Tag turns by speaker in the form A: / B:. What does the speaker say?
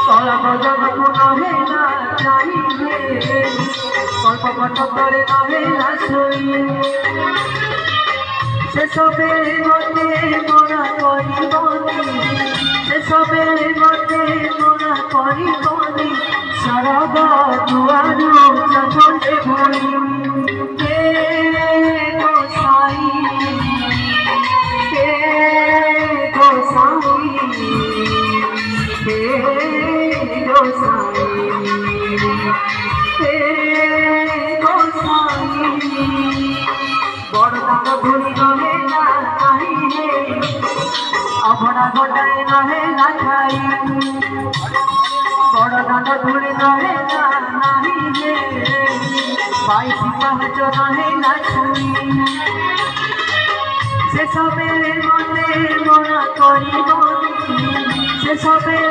A: কলব জগৎ নহে না চাহিবে কল্প কত করে নহে না সই সেসবের মধ্যে মোরা করিবনি সেসবের মধ্যে মোরা করিবনি সরব দুয়ারু চলে ভরি হে গোসাই হে গোসাই হে গোসাই হে গোসাই বড়দান ভুলি নহে না নাহি হে অভরা ঘটায় নহে না খাই বড়দান ভুলি নহে না নাহি হে বাইশি পাহাচ নহে না ছুই সেসবের মনে মোরা করিব সেসবের